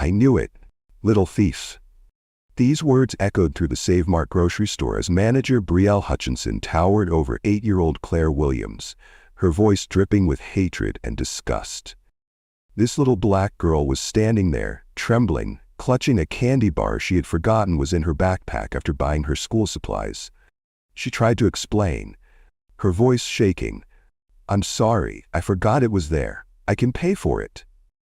I knew it. Little thief. These words echoed through the Save Mart grocery store as manager Brielle Hutchinson towered over 8-year-old Claire Williams, her voice dripping with hatred and disgust. This little black girl was standing there, trembling, clutching a candy bar she had forgotten was in her backpack after buying her school supplies. She tried to explain, her voice shaking. "I'm sorry, I forgot it was there. I can pay for it."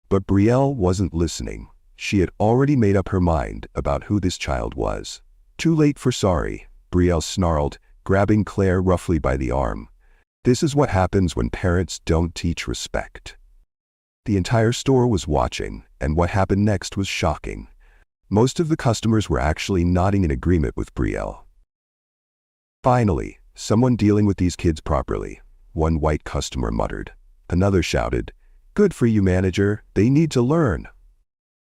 But Brielle wasn't listening. She had already made up her mind about who this child was. "Too late for sorry," Brielle snarled, grabbing Claire roughly by the arm. This is what happens when parents don't teach respect. The entire store was watching, and what happened next was shocking. Most of the customers were actually nodding in agreement with Brielle. "Finally, someone dealing with these kids properly," one white customer muttered. Another shouted, "Good for you, manager, they need to learn."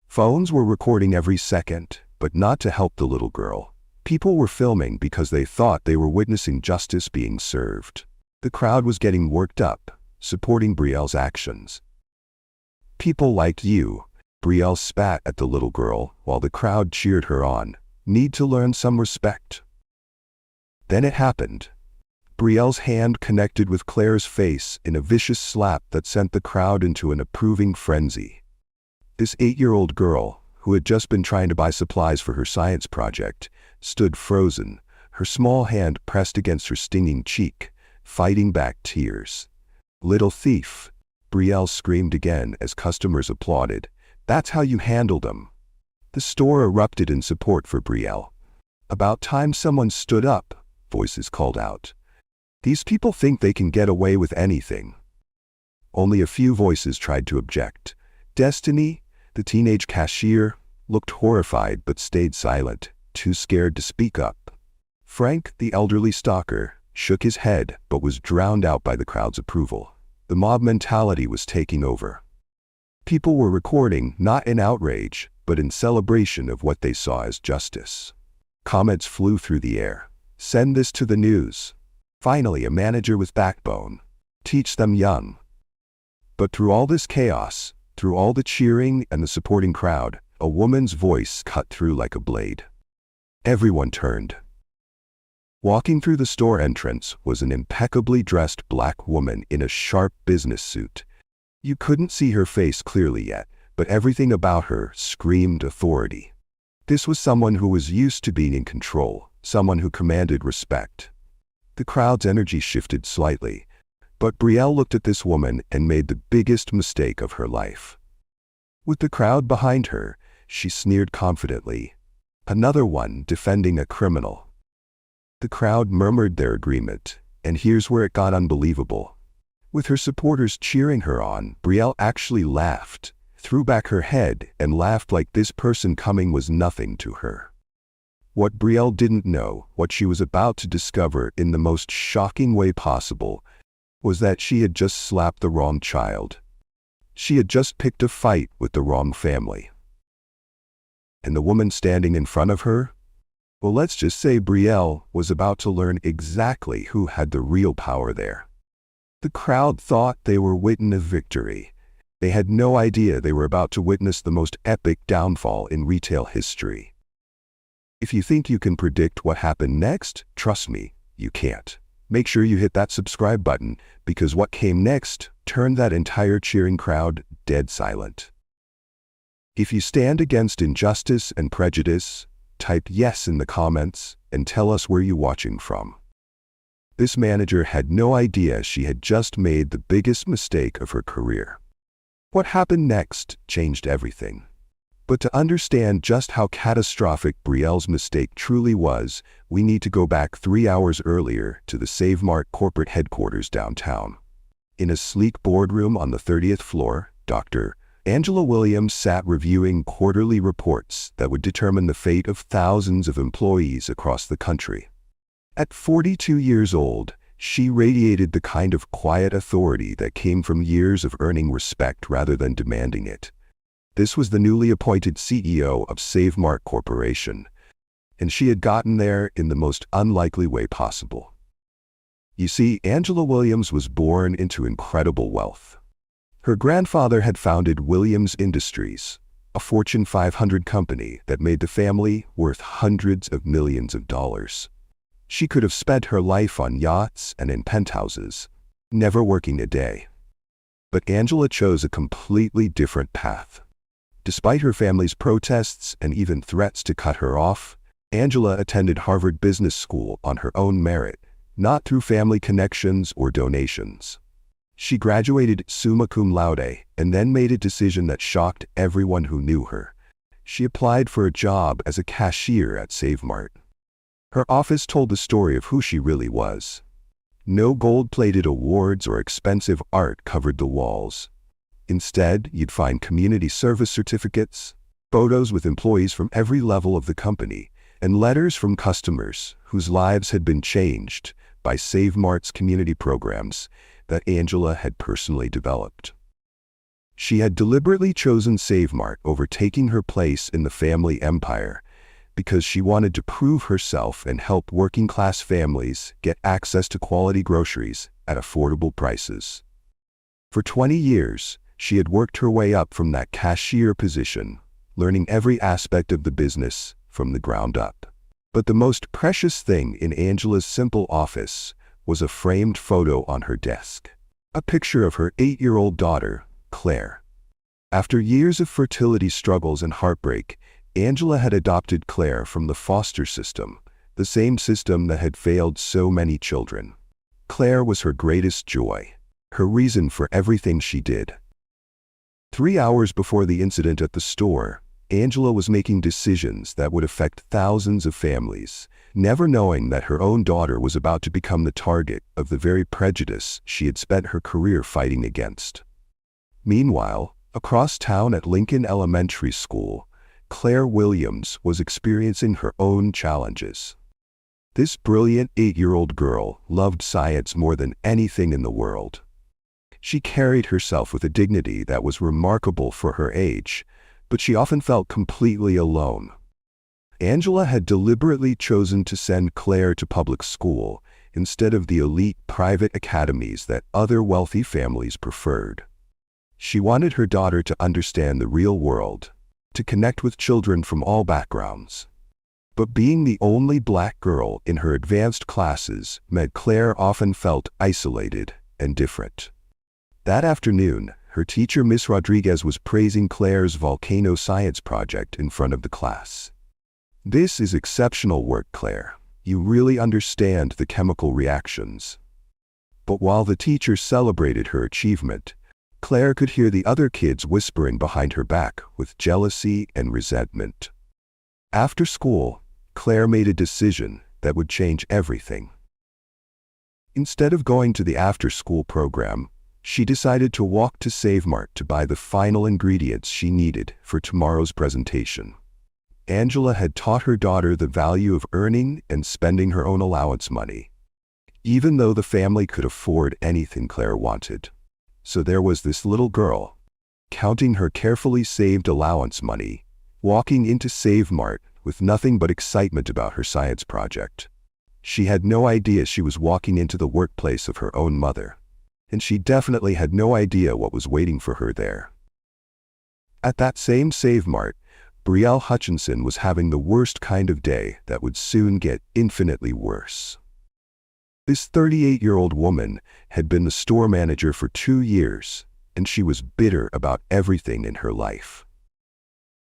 Phones were recording every second, but not to help the little girl. People were filming because they thought they were witnessing justice being served. The crowd was getting worked up, supporting Brielle's actions. "People like you," Brielle spat at the little girl while the crowd cheered her on, "need to learn some respect." Then it happened. Brielle's hand connected with Claire's face in a vicious slap that sent the crowd into an approving frenzy. This 8-year-old girl, who had just been trying to buy supplies for her science project, stood frozen, her small hand pressed against her stinging cheek, fighting back tears. "Little thief," Brielle screamed again as customers applauded. "That's how you handled them." The store erupted in support for Brielle. "About time someone stood up," voices called out. "These people think they can get away with anything." Only a few voices tried to object. Destiny, the teenage cashier, looked horrified but stayed silent, too scared to speak up. Frank, the elderly stalker, shook his head but was drowned out by the crowd's approval. The mob mentality was taking over. People were recording not in outrage, but in celebration of what they saw as justice. Comments flew through the air. "Send this to the news. Finally, a manager with backbone. Teach them young." But through all this chaos, through all the cheering and the supporting crowd, a woman's voice cut through like a blade. Everyone turned. Walking through the store entrance was an impeccably dressed black woman in a sharp business suit. You couldn't see her face clearly yet, but everything about her screamed authority. This was someone who was used to being in control, someone who commanded respect. The crowd's energy shifted slightly, but Brielle looked at this woman and made the biggest mistake of her life. With the crowd behind her, she sneered confidently. Another one defending a criminal. The crowd murmured their agreement, and here's where it got unbelievable. With her supporters cheering her on, Brielle actually laughed, threw back her head, and laughed like this person coming was nothing to her. What Brielle didn't know, what she was about to discover in the most shocking way possible, was that she had just slapped the wrong child. She had just picked a fight with the wrong family. And the woman standing in front of her? Well, let's just say Brielle was about to learn exactly who had the real power there. The crowd thought they were witnessing a victory. They had no idea they were about to witness the most epic downfall in retail history. If you think you can predict what happened next, trust me, you can't. Make sure you hit that subscribe button, because what came next turned that entire cheering crowd dead silent. If you stand against injustice and prejudice, type yes in the comments and tell us where you're watching from. This manager had no idea she had just made the biggest mistake of her career. What happened next changed everything. But to understand just how catastrophic Brielle's mistake truly was, we need to go back 3 hours earlier to the Save Mart corporate headquarters downtown. In a sleek boardroom on the 30th floor, Dr. Angela Williams sat reviewing quarterly reports that would determine the fate of thousands of employees across the country. At 42 years old, she radiated the kind of quiet authority that came from years of earning respect rather than demanding it. This was the newly appointed CEO of Save Mart Corporation, and she had gotten there in the most unlikely way possible. You see, Angela Williams was born into incredible wealth. Her grandfather had founded Williams Industries, a Fortune 500 company that made the family worth hundreds of millions of dollars. She could have spent her life on yachts and in penthouses, never working a day. But Angela chose a completely different path. Despite her family's protests and even threats to cut her off, Angela attended Harvard Business School on her own merit, not through family connections or donations. She graduated summa cum laude and then made a decision that shocked everyone who knew her. She applied for a job as a cashier at Save Mart. Her office told the story of who she really was. No gold-plated awards or expensive art covered the walls. Instead, you'd find community service certificates, photos with employees from every level of the company, and letters from customers whose lives had been changed by Save Mart's community programs that Angela had personally developed. She had deliberately chosen Save Mart over taking her place in the family empire because she wanted to prove herself and help working-class families get access to quality groceries at affordable prices. For 20 years, she had worked her way up from that cashier position, learning every aspect of the business from the ground up. But the most precious thing in Angela's simple office was a framed photo on her desk. A picture of her 8-year-old daughter, Claire. After years of fertility struggles and heartbreak, Angela had adopted Claire from the foster system, the same system that had failed so many children. Claire was her greatest joy, her reason for everything she did. 3 hours before the incident at the store, Angela was making decisions that would affect thousands of families, never knowing that her own daughter was about to become the target of the very prejudice she had spent her career fighting against. Meanwhile, across town at Lincoln Elementary School, Claire Williams was experiencing her own challenges. This brilliant 8-year-old girl loved science more than anything in the world. She carried herself with a dignity that was remarkable for her age, but she often felt completely alone. Angela had deliberately chosen to send Claire to public school instead of the elite private academies that other wealthy families preferred. She wanted her daughter to understand the real world, to connect with children from all backgrounds. But being the only black girl in her advanced classes meant Claire often felt isolated and different. That afternoon, her teacher, Miss Rodriguez, was praising Claire's volcano science project in front of the class. "This is exceptional work, Claire. You really understand the chemical reactions." But while the teacher celebrated her achievement, Claire could hear the other kids whispering behind her back with jealousy and resentment. After school, Claire made a decision that would change everything. Instead of going to the after-school program, she decided to walk to Save Mart to buy the final ingredients she needed for tomorrow's presentation. Angela had taught her daughter the value of earning and spending her own allowance money, even though the family could afford anything Claire wanted. So there was this little girl, counting her carefully saved allowance money, walking into Save Mart with nothing but excitement about her science project. She had no idea she was walking into the workplace of her own mother, and she definitely had no idea what was waiting for her there. At that same Save Mart, Brielle Hutchinson was having the worst kind of day that would soon get infinitely worse. This 38-year-old woman had been the store manager for 2 years, and she was bitter about everything in her life.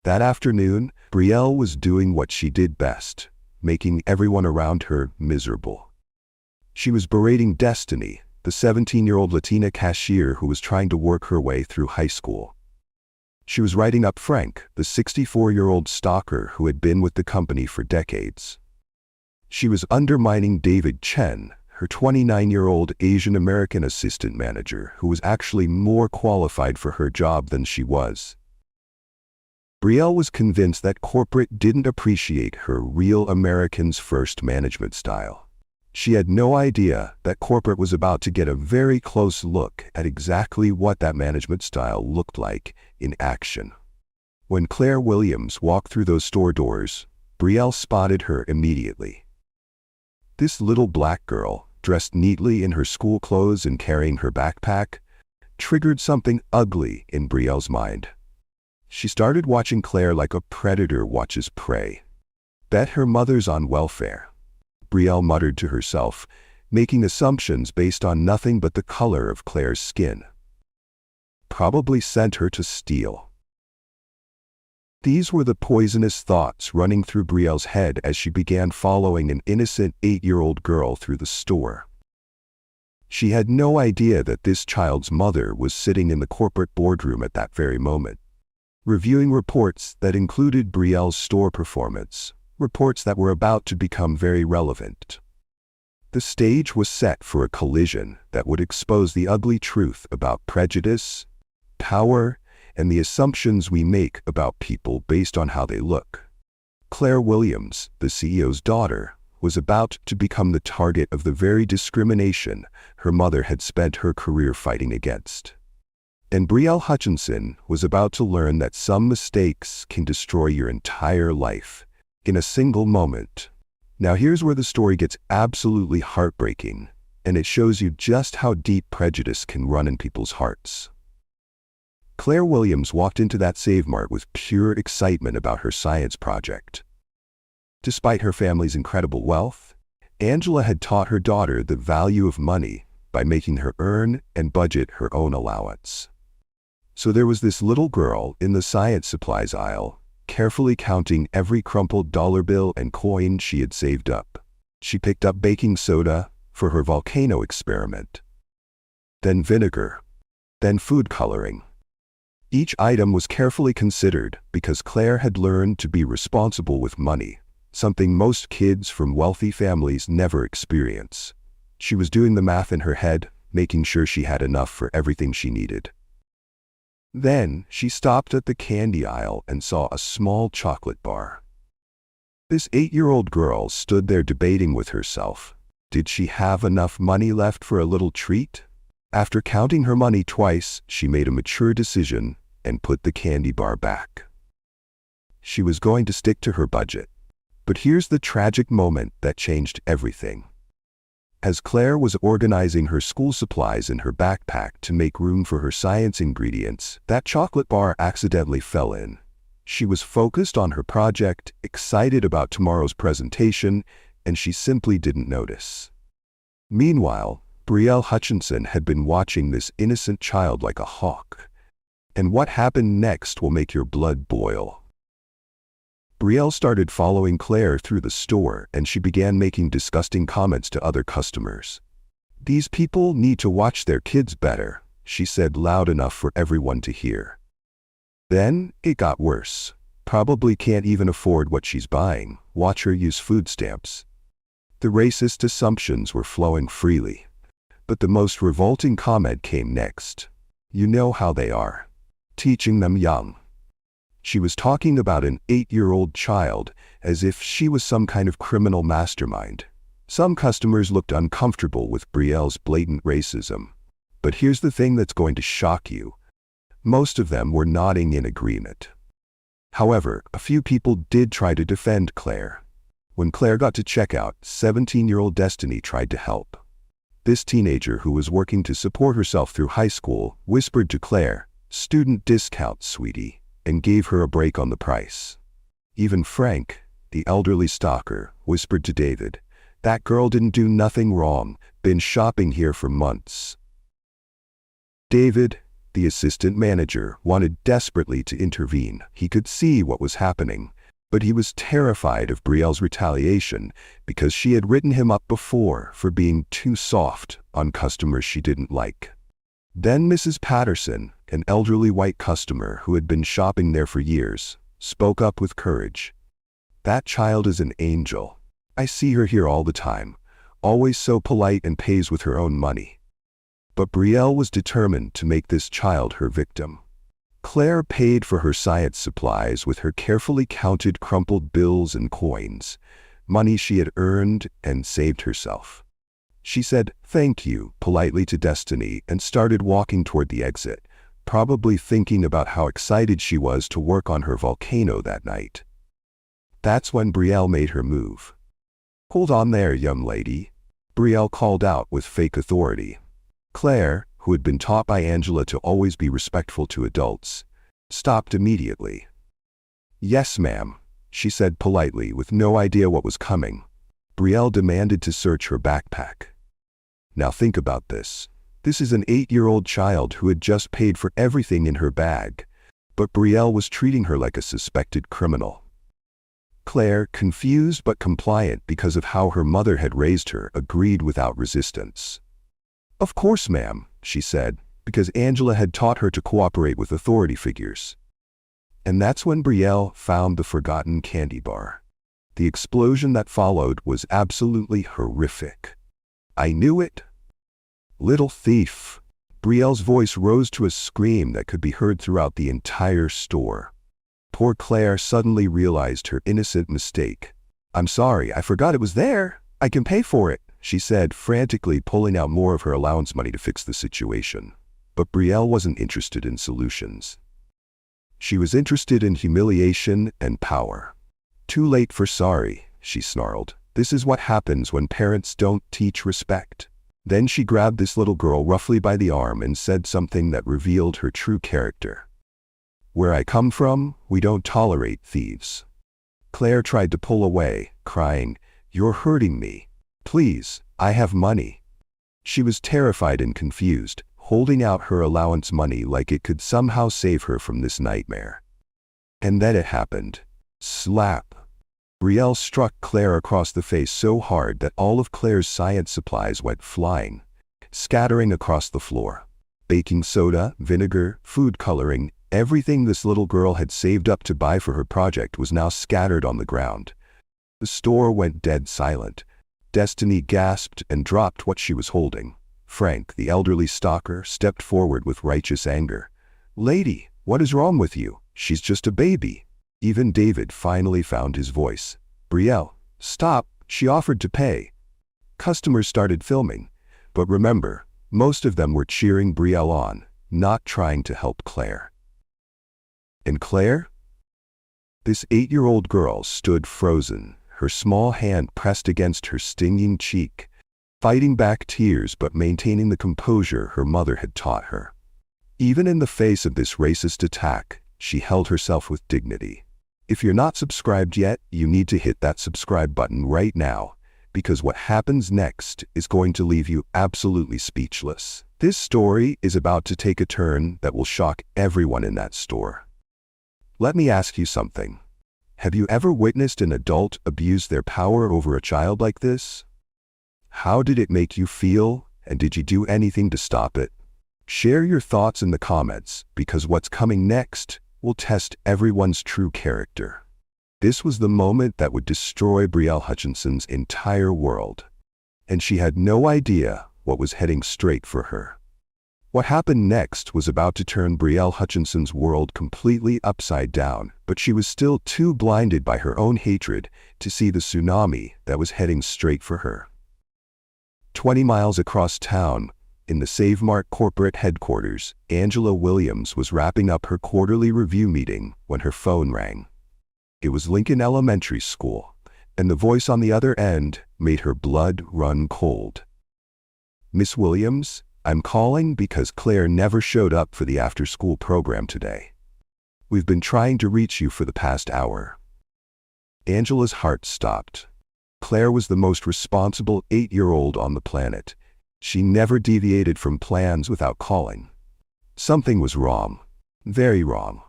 That afternoon, Brielle was doing what she did best, making everyone around her miserable. She was berating Destiny, the 17-year-old Latina cashier who was trying to work her way through high school. She was writing up Frank, the 64-year-old stalker who had been with the company for decades. She was undermining David Chen, her 29-year-old Asian American assistant manager who was actually more qualified for her job than she was. Brielle was convinced that corporate didn't appreciate her real Americans first management style. She had no idea that corporate was about to get a very close look at exactly what that management style looked like in action. When Claire Williams walked through those store doors, Brielle spotted her immediately. This little black girl, dressed neatly in her school clothes and carrying her backpack, triggered something ugly in Brielle's mind. She started watching Claire like a predator watches prey. Bet her mother's on welfare, Brielle muttered to herself, making assumptions based on nothing but the color of Claire's skin. Probably sent her to steal. These were the poisonous thoughts running through Brielle's head as she began following an innocent 8-year-old girl through the store. She had no idea that this child's mother was sitting in the corporate boardroom at that very moment, reviewing reports that included Brielle's store performance, reports that were about to become very relevant. The stage was set for a collision that would expose the ugly truth about prejudice, power, and the assumptions we make about people based on how they look. Claire Williams, the CEO's daughter, was about to become the target of the very discrimination her mother had spent her career fighting against. And Brielle Hutchinson was about to learn that some mistakes can destroy your entire life in a single moment. Now here's where the story gets absolutely heartbreaking, and it shows you just how deep prejudice can run in people's hearts. Claire Williams walked into that Save Mart with pure excitement about her science project. Despite her family's incredible wealth, Angela had taught her daughter the value of money by making her earn and budget her own allowance. So there was this little girl in the science supplies aisle, carefully counting every crumpled dollar bill and coin she had saved up. She picked up baking soda for her volcano experiment, then vinegar, then food coloring. Each item was carefully considered because Claire had learned to be responsible with money, something most kids from wealthy families never experience. She was doing the math in her head, making sure she had enough for everything she needed. Then she stopped at the candy aisle and saw a small chocolate bar. This 8-year-old girl stood there debating with herself. Did she have enough money left for a little treat? After counting her money twice, she made a mature decision and put the candy bar back. She was going to stick to her budget. But here's the tragic moment that changed everything. As Claire was organizing her school supplies in her backpack to make room for her science ingredients, that chocolate bar accidentally fell in. She was focused on her project, excited about tomorrow's presentation, and she simply didn't notice. Meanwhile, Brielle Hutchinson had been watching this innocent child like a hawk. And what happened next will make your blood boil. Brielle started following Claire through the store, and she began making disgusting comments to other customers. "These people need to watch their kids better," she said loud enough for everyone to hear. Then it got worse. "Probably can't even afford what she's buying. Watch her use food stamps." The racist assumptions were flowing freely. But the most revolting comment came next. "You know how they are. Teaching them young." She was talking about an 8-year-old child as if she was some kind of criminal mastermind. Some customers looked uncomfortable with Brielle's blatant racism. But here's the thing that's going to shock you. Most of them were nodding in agreement. However, a few people did try to defend Claire. When Claire got to checkout, 17-year-old Destiny tried to help. This teenager, who was working to support herself through high school, whispered to Claire, "Student discount, sweetie," and gave her a break on the price. Even Frank, the elderly stalker, whispered to David, "That girl didn't do nothing wrong, been shopping here for months." David, the assistant manager, wanted desperately to intervene. He could see what was happening, but he was terrified of Brielle's retaliation because she had written him up before for being too soft on customers she didn't like. Then Mrs. Patterson, an elderly white customer who had been shopping there for years, spoke up with courage. "That child is an angel. I see her here all the time, always so polite and pays with her own money." But Brielle was determined to make this child her victim. Claire paid for her science supplies with her carefully counted crumpled bills and coins, money she had earned and saved herself. She said, "Thank you," politely to Destiny and started walking toward the exit, probably thinking about how excited she was to work on her volcano that night. That's when Brielle made her move. "Hold on there, young lady," Brielle called out with fake authority. Claire, who had been taught by Angela to always be respectful to adults, stopped immediately. "Yes, ma'am," she said politely, with no idea what was coming. Brielle demanded to search her backpack. Now think about this. This is an 8-year-old child who had just paid for everything in her bag, but Brielle was treating her like a suspected criminal. Claire, confused but compliant because of how her mother had raised her, agreed without resistance. "Of course, ma'am," she said, because Angela had taught her to cooperate with authority figures. And that's when Brielle found the forgotten candy bar. The explosion that followed was absolutely horrific. "I knew it." "Little thief." Brielle's voice rose to a scream that could be heard throughout the entire store. Poor Claire suddenly realized her innocent mistake. "I'm sorry, I forgot it was there. I can pay for it," she said, frantically pulling out more of her allowance money to fix the situation. But Brielle wasn't interested in solutions. She was interested in humiliation and power. "Too late for sorry," she snarled. "This is what happens when parents don't teach respect." Then she grabbed this little girl roughly by the arm and said something that revealed her true character. "Where I come from, we don't tolerate thieves." Claire tried to pull away, crying, "You're hurting me. Please, I have money." She was terrified and confused, holding out her allowance money like it could somehow save her from this nightmare. And then it happened. Slap! Brielle struck Claire across the face so hard that all of Claire's science supplies went flying, scattering across the floor. Baking soda, vinegar, food coloring, everything this little girl had saved up to buy for her project was now scattered on the ground. The store went dead silent. Destiny gasped and dropped what she was holding. Frank, the elderly stalker, stepped forward with righteous anger. "Lady, what is wrong with you? She's just a baby." Even David finally found his voice. "Brielle, stop, she offered to pay." Customers started filming, but remember, most of them were cheering Brielle on, not trying to help Claire. And Claire? This 8-year-old girl stood frozen, her small hand pressed against her stinging cheek, fighting back tears but maintaining the composure her mother had taught her. Even in the face of this racist attack, she held herself with dignity. If you're not subscribed yet, you need to hit that subscribe button right now, because what happens next is going to leave you absolutely speechless. This story is about to take a turn that will shock everyone in that store. Let me ask you something. Have you ever witnessed an adult abuse their power over a child like this? How did it make you feel, and did you do anything to stop it? Share your thoughts in the comments, because what's coming next will test everyone's true character. This was the moment that would destroy Brielle Hutchinson's entire world, and she had no idea what was heading straight for her. What happened next was about to turn Brielle Hutchinson's world completely upside down, but she was still too blinded by her own hatred to see the tsunami that was heading straight for her. 20 miles across town, in the Save Mart corporate headquarters, Angela Williams was wrapping up her quarterly review meeting when her phone rang. It was Lincoln Elementary School, and the voice on the other end made her blood run cold. "Miss Williams, I'm calling because Claire never showed up for the after-school program today. We've been trying to reach you for the past hour." Angela's heart stopped. Claire was the most responsible 8-year-old on the planet. She never deviated from plans without calling. Something was wrong. Very wrong.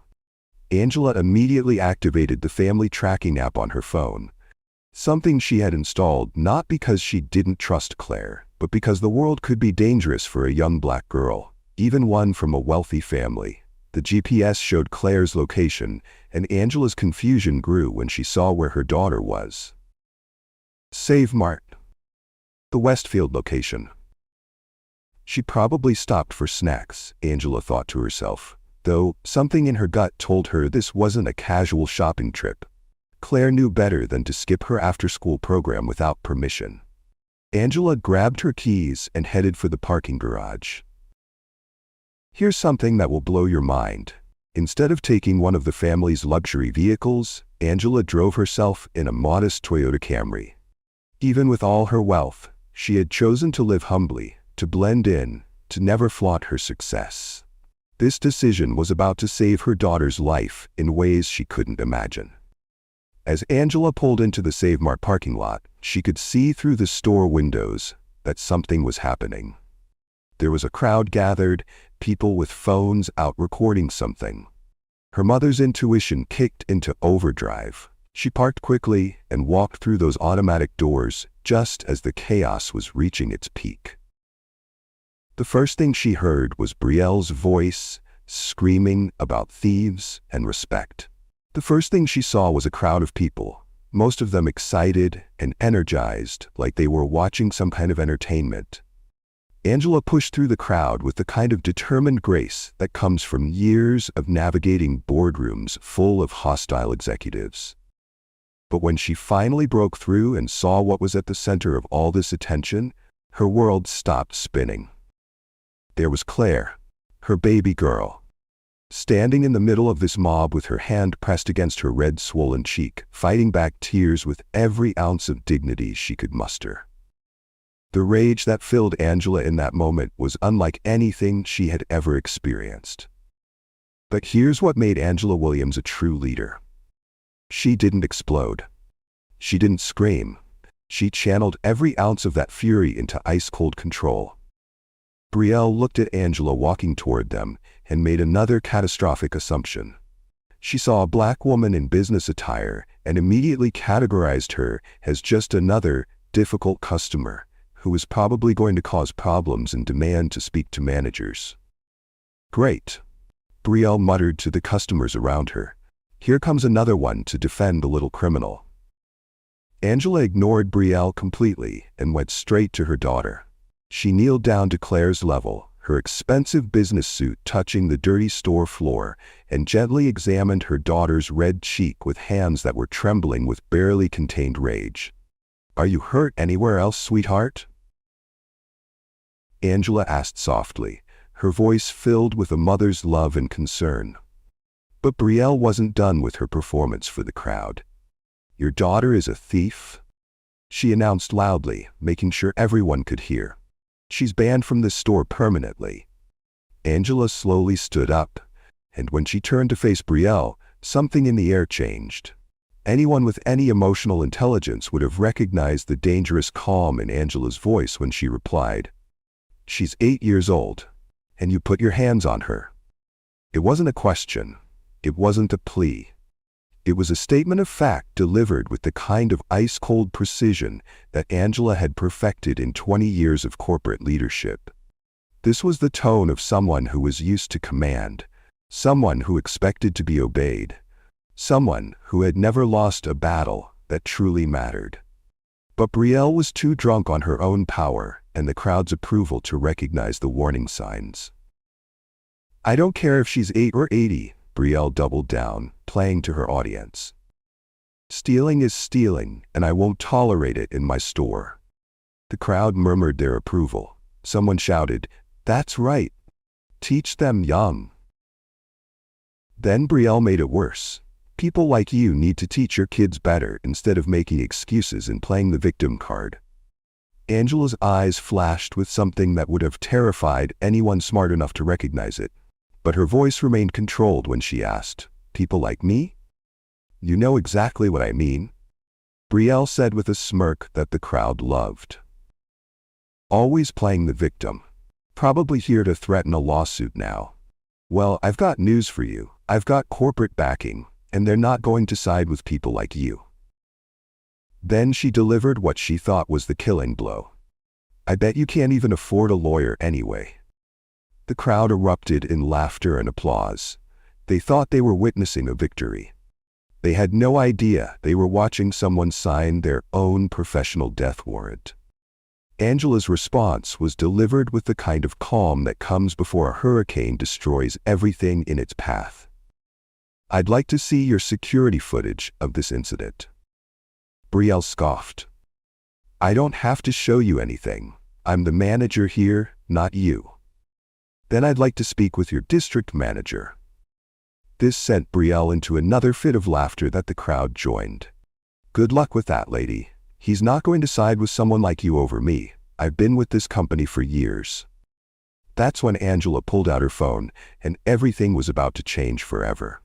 Angela immediately activated the family tracking app on her phone, something she had installed not because she didn't trust Claire, but because the world could be dangerous for a young black girl, even one from a wealthy family. The GPS showed Claire's location, and Angela's confusion grew when she saw where her daughter was. Save Mart. The Westfield location. She probably stopped for snacks, Angela thought to herself, though something in her gut told her this wasn't a casual shopping trip. Claire knew better than to skip her after-school program without permission. Angela grabbed her keys and headed for the parking garage. Here's something that will blow your mind. Instead of taking one of the family's luxury vehicles, Angela drove herself in a modest Toyota Camry. Even with all her wealth, she had chosen to live humbly, to blend in, to never flaunt her success. This decision was about to save her daughter's life in ways she couldn't imagine. As Angela pulled into the Save Mart parking lot, she could see through the store windows that something was happening. There was a crowd gathered, people with phones out recording something. Her mother's intuition kicked into overdrive. She parked quickly and walked through those automatic doors just as the chaos was reaching its peak. The first thing she heard was Brielle's voice, screaming about thieves and respect. The first thing she saw was a crowd of people, most of them excited and energized like they were watching some kind of entertainment. Angela pushed through the crowd with the kind of determined grace that comes from years of navigating boardrooms full of hostile executives. But when she finally broke through and saw what was at the center of all this attention, her world stopped spinning. There was Claire, her baby girl, standing in the middle of this mob with her hand pressed against her red, swollen cheek, fighting back tears with every ounce of dignity she could muster. The rage that filled Angela in that moment was unlike anything she had ever experienced. But here's what made Angela Williams a true leader. She didn't explode. She didn't scream. She channeled every ounce of that fury into ice-cold control. Brielle looked at Angela walking toward them and made another catastrophic assumption. She saw a black woman in business attire and immediately categorized her as just another difficult customer who was probably going to cause problems and demand to speak to managers. Great, Brielle muttered to the customers around her. Here comes another one to defend the little criminal. Angela ignored Brielle completely and went straight to her daughter. She kneeled down to Claire's level, her expensive business suit touching the dirty store floor, and gently examined her daughter's red cheek with hands that were trembling with barely contained rage. "Are you hurt anywhere else, sweetheart?" Angela asked softly, her voice filled with a mother's love and concern. But Brielle wasn't done with her performance for the crowd. "Your daughter is a thief," she announced loudly, making sure everyone could hear. "She's banned from this store permanently." Angela slowly stood up, and when she turned to face Brielle, something in the air changed. Anyone with any emotional intelligence would have recognized the dangerous calm in Angela's voice when she replied, "She's 8 years old, and you put your hands on her." It wasn't a question. It wasn't a plea. It was a statement of fact delivered with the kind of ice-cold precision that Angela had perfected in 20 years of corporate leadership. This was the tone of someone who was used to command, someone who expected to be obeyed, someone who had never lost a battle that truly mattered. But Brielle was too drunk on her own power and the crowd's approval to recognize the warning signs. "I don't care if she's 8 or 80, Brielle doubled down, playing to her audience. "Stealing is stealing, and I won't tolerate it in my store." The crowd murmured their approval. Someone shouted, "That's right. Teach them young." Then Brielle made it worse. "People like you need to teach your kids better instead of making excuses and playing the victim card." Angela's eyes flashed with something that would have terrified anyone smart enough to recognize it. But her voice remained controlled when she asked, "People like me?" "You know exactly what I mean," Brielle said with a smirk that the crowd loved. "Always playing the victim. Probably here to threaten a lawsuit now. Well, I've got news for you. I've got corporate backing, and they're not going to side with people like you." Then she delivered what she thought was the killing blow. "I bet you can't even afford a lawyer anyway." The crowd erupted in laughter and applause. They thought they were witnessing a victory. They had no idea they were watching someone sign their own professional death warrant. Angela's response was delivered with the kind of calm that comes before a hurricane destroys everything in its path. "I'd like to see your security footage of this incident." Brielle scoffed. "I don't have to show you anything. I'm the manager here, not you." "Then I'd like to speak with your district manager." This sent Brielle into another fit of laughter that the crowd joined. "Good luck with that, lady. He's not going to side with someone like you over me. I've been with this company for years." That's when Angela pulled out her phone, and everything was about to change forever.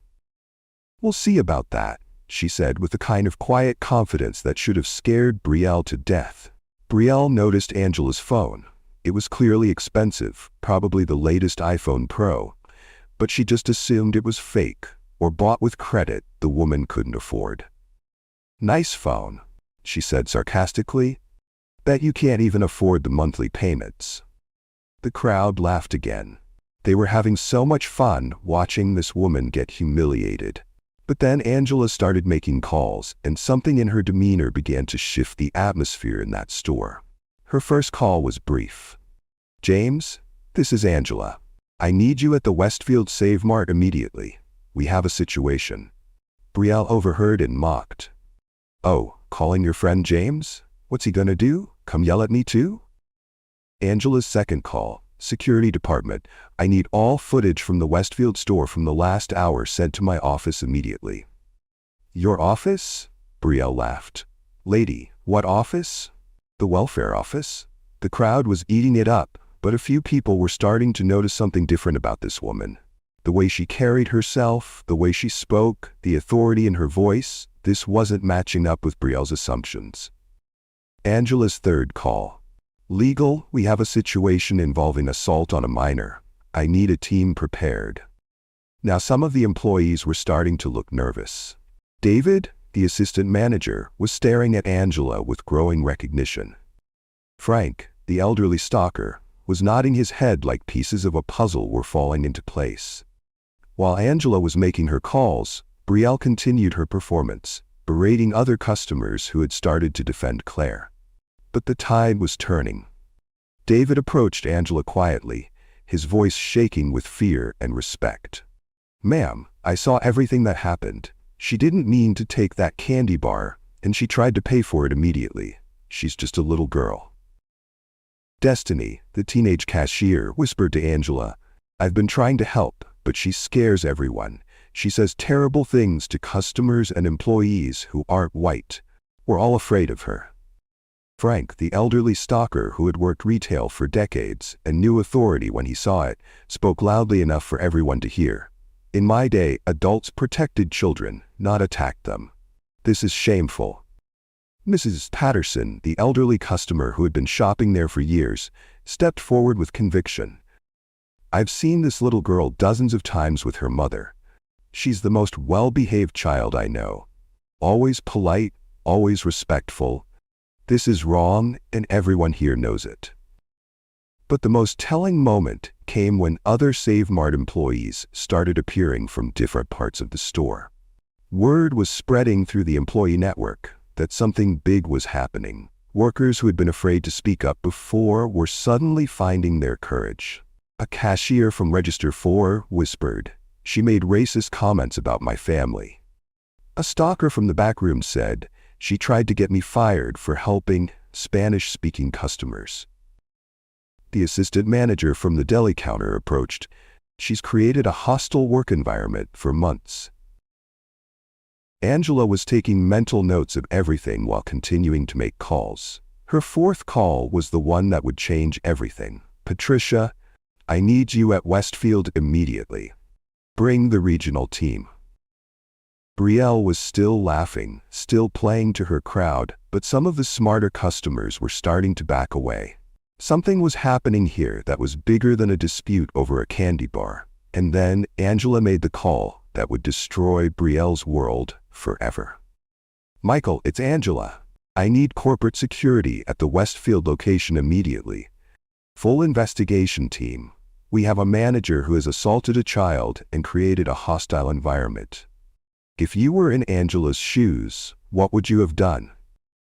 "We'll see about that," she said with the kind of quiet confidence that should have scared Brielle to death. Brielle noticed Angela's phone. It was clearly expensive, probably the latest iPhone Pro, but she just assumed it was fake or bought with credit the woman couldn't afford. "Nice phone," she said sarcastically. "Bet you can't even afford the monthly payments." The crowd laughed again. They were having so much fun watching this woman get humiliated. But then Angela started making calls, and something in her demeanor began to shift the atmosphere in that store. Her first call was brief. "James, this is Angela. I need you at the Westfield Save Mart immediately. We have a situation." Brielle overheard and mocked. "Oh, calling your friend James? What's he gonna do? Come yell at me too?" Angela's second call. "Security department, I need all footage from the Westfield store from the last hour sent to my office immediately." "Your office?" Brielle laughed. "Lady, what office?" "The welfare office." The crowd was eating it up, but a few people were starting to notice something different about this woman. The way she carried herself, the way she spoke, the authority in her voice, this wasn't matching up with Brielle's assumptions. Angela's third call. "Legal, we have a situation involving assault on a minor. I need a team prepared." Now some of the employees were starting to look nervous. David, the assistant manager, was staring at Angela with growing recognition. Frank, the elderly stalker, was nodding his head like pieces of a puzzle were falling into place. While Angela was making her calls, Brielle continued her performance, berating other customers who had started to defend Claire. But the tide was turning. David approached Angela quietly, his voice shaking with fear and respect. "Ma'am, I saw everything that happened. She didn't mean to take that candy bar, and she tried to pay for it immediately. She's just a little girl." Destiny, the teenage cashier, whispered to Angela, "I've been trying to help, but she scares everyone. She says terrible things to customers and employees who aren't white. We're all afraid of her." Frank, the elderly stalker who had worked retail for decades and knew authority when he saw it, spoke loudly enough for everyone to hear. "In my day, adults protected children, not attacked them. This is shameful." Mrs. Patterson, the elderly customer who had been shopping there for years, stepped forward with conviction. "I've seen this little girl dozens of times with her mother. She's the most well-behaved child I know. Always polite, always respectful. This is wrong, and everyone here knows it." But the most telling moment came when other Save Mart employees started appearing from different parts of the store. Word was spreading through the employee network that something big was happening. Workers who had been afraid to speak up before were suddenly finding their courage. A cashier from Register 4 whispered, "She made racist comments about my family." A stalker from the back room said, "She tried to get me fired for helping Spanish-speaking customers." The assistant manager from the deli counter approached. "She's created a hostile work environment for months." Angela was taking mental notes of everything while continuing to make calls. Her fourth call was the one that would change everything. "Patricia, I need you at Westfield immediately. Bring the regional team." Brielle was still laughing, still playing to her crowd, but some of the smarter customers were starting to back away. Something was happening here that was bigger than a dispute over a candy bar. And then Angela made the call that would destroy Brielle's world forever. "Michael, it's Angela. I need corporate security at the Westfield location immediately. Full investigation team. We have a manager who has assaulted a child and created a hostile environment." If you were in Angela's shoes, what would you have done?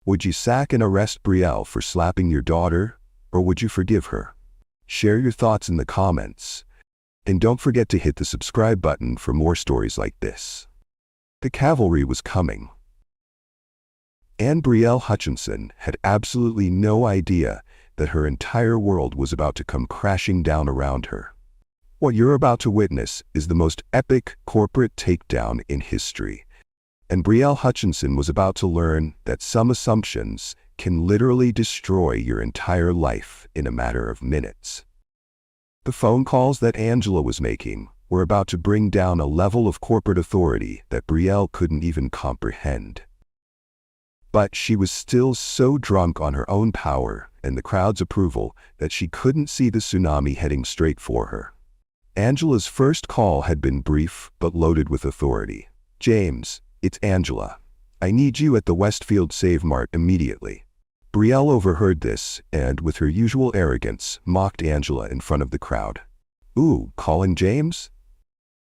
Would you sack and arrest Brielle for slapping your daughter, or would you forgive her? Share your thoughts in the comments. And don't forget to hit the subscribe button for more stories like this. The cavalry was coming. Anne Brielle Hutchinson had absolutely no idea that her entire world was about to come crashing down around her. What you're about to witness is the most epic corporate takedown in history. And Brielle Hutchinson was about to learn that some assumptions can literally destroy your entire life in a matter of minutes. The phone calls that Angela was making were about to bring down a level of corporate authority that Brielle couldn't even comprehend. But she was still so drunk on her own power and the crowd's approval that she couldn't see the tsunami heading straight for her. Angela's first call had been brief but loaded with authority. "James, it's Angela. I need you at the Westfield Save Mart immediately." Brielle overheard this and, with her usual arrogance, mocked Angela in front of the crowd. "Ooh, calling James?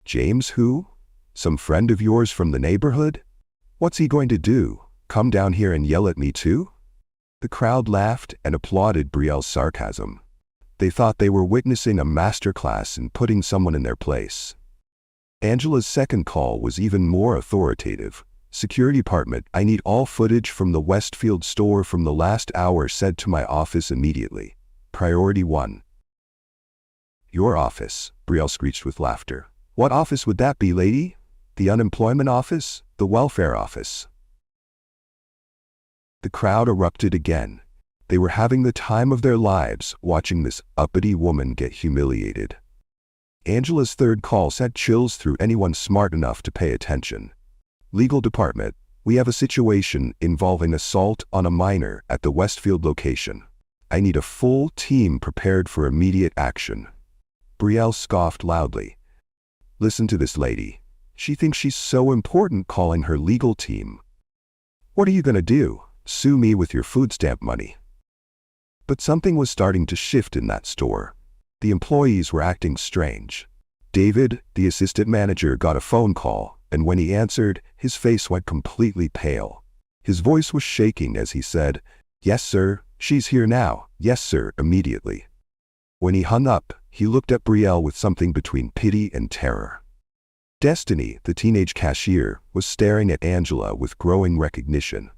James who? Some friend of yours from the neighborhood? What's he going to do? Come down here and yell at me too?" The crowd laughed and applauded Brielle's sarcasm. They thought they were witnessing a masterclass in putting someone in their place. Angela's second call was even more authoritative. "Security department, I need all footage from the Westfield store from the last hour sent to my office immediately. Priority 1. "Your office," Brielle screeched with laughter. "What office would that be, lady? The unemployment office? The welfare office?" The crowd erupted again. They were having the time of their lives watching this uppity woman get humiliated. Angela's third call sent chills through anyone smart enough to pay attention. "Legal department, we have a situation involving assault on a minor at the Westfield location. I need a full team prepared for immediate action." Brielle scoffed loudly. "Listen to this lady. She thinks she's so important calling her legal team. What are you going to do? Sue me with your food stamp money?" But something was starting to shift in that store. The employees were acting strange. David, the assistant manager, got a phone call, and when he answered, his face went completely pale. His voice was shaking as he said, "Yes, sir, she's here now. Yes, sir, immediately." When he hung up, he looked at Brielle with something between pity and terror. Destiny, the teenage cashier, was staring at Angela with growing recognition.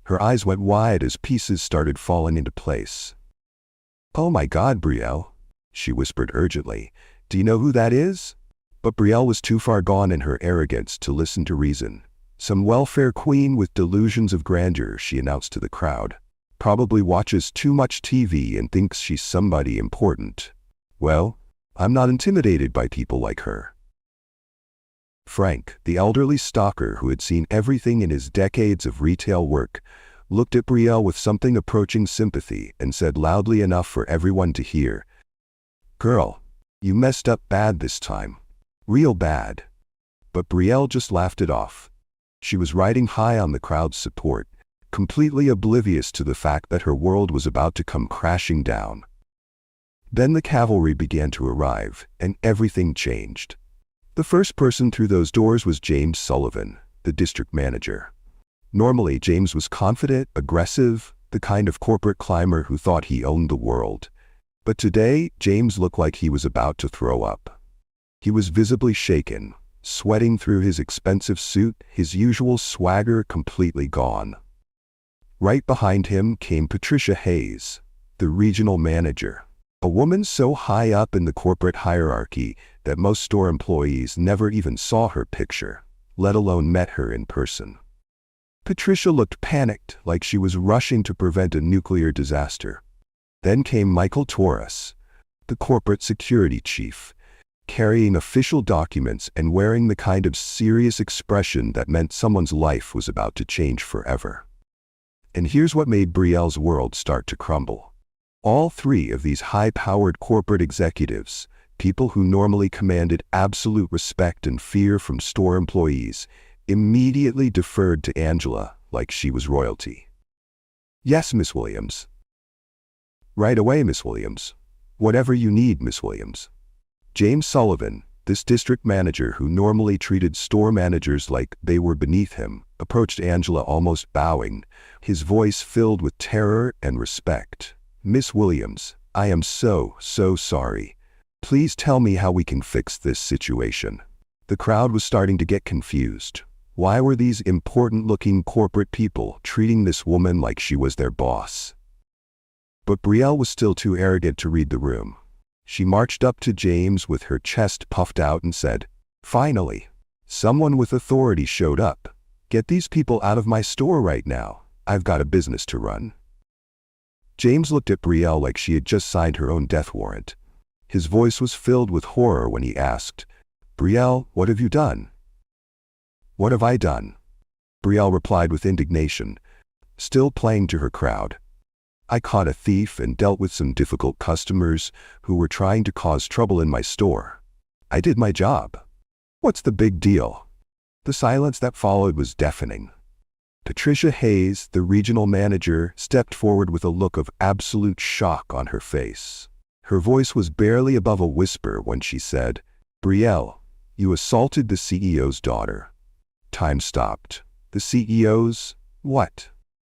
Her eyes went wide as pieces started falling into place. "Oh my God, Brielle," she whispered urgently. "Do you know who that is?" But Brielle was too far gone in her arrogance to listen to reason. "Some welfare queen with delusions of grandeur," she announced to the crowd. "Probably watches too much TV and thinks she's somebody important. Well, I'm not intimidated by people like her." Frank, the elderly stalker who had seen everything in his decades of retail work, looked at Brielle with something approaching sympathy and said loudly enough for everyone to hear, "Girl, you messed up bad this time. Real bad." But Brielle just laughed it off. She was riding high on the crowd's support, completely oblivious to the fact that her world was about to come crashing down. Then the cavalry began to arrive, and everything changed. The first person through those doors was James Sullivan, the district manager. Normally, James was confident, aggressive, the kind of corporate climber who thought he owned the world. But today, James looked like he was about to throw up. He was visibly shaken, sweating through his expensive suit, his usual swagger completely gone. Right behind him came Patricia Hayes, the regional manager, a woman so high up in the corporate hierarchy that most store employees never even saw her picture, let alone met her in person. Patricia looked panicked, like she was rushing to prevent a nuclear disaster. Then came Michael Torres, the corporate security chief, carrying official documents and wearing the kind of serious expression that meant someone's life was about to change forever. And here's what made Brielle's world start to crumble. All three of these high-powered corporate executives, people who normally commanded absolute respect and fear from store employees, immediately deferred to Angela like she was royalty. "Yes, Miss Williams." "Right away, Miss Williams. Whatever you need, Miss Williams." James Sullivan, this district manager who normally treated store managers like they were beneath him, approached Angela almost bowing, his voice filled with terror and respect. "Miss Williams, I am so sorry. Please tell me how we can fix this situation." The crowd was starting to get confused. Why were these important-looking corporate people treating this woman like she was their boss? But Brielle was still too arrogant to read the room. She marched up to James with her chest puffed out and said, "Finally, someone with authority showed up. Get these people out of my store right now. I've got a business to run." James looked at Brielle like she had just signed her own death warrant. His voice was filled with horror when he asked, "Brielle, what have you done?" "What have I done?" Brielle replied with indignation, still playing to her crowd. "I caught a thief and dealt with some difficult customers who were trying to cause trouble in my store. I did my job. What's the big deal?" The silence that followed was deafening. Patricia Hayes, the regional manager, stepped forward with a look of absolute shock on her face. Her voice was barely above a whisper when she said, "Brielle, you assaulted the CEO's daughter." Time stopped. "The CEO's what?"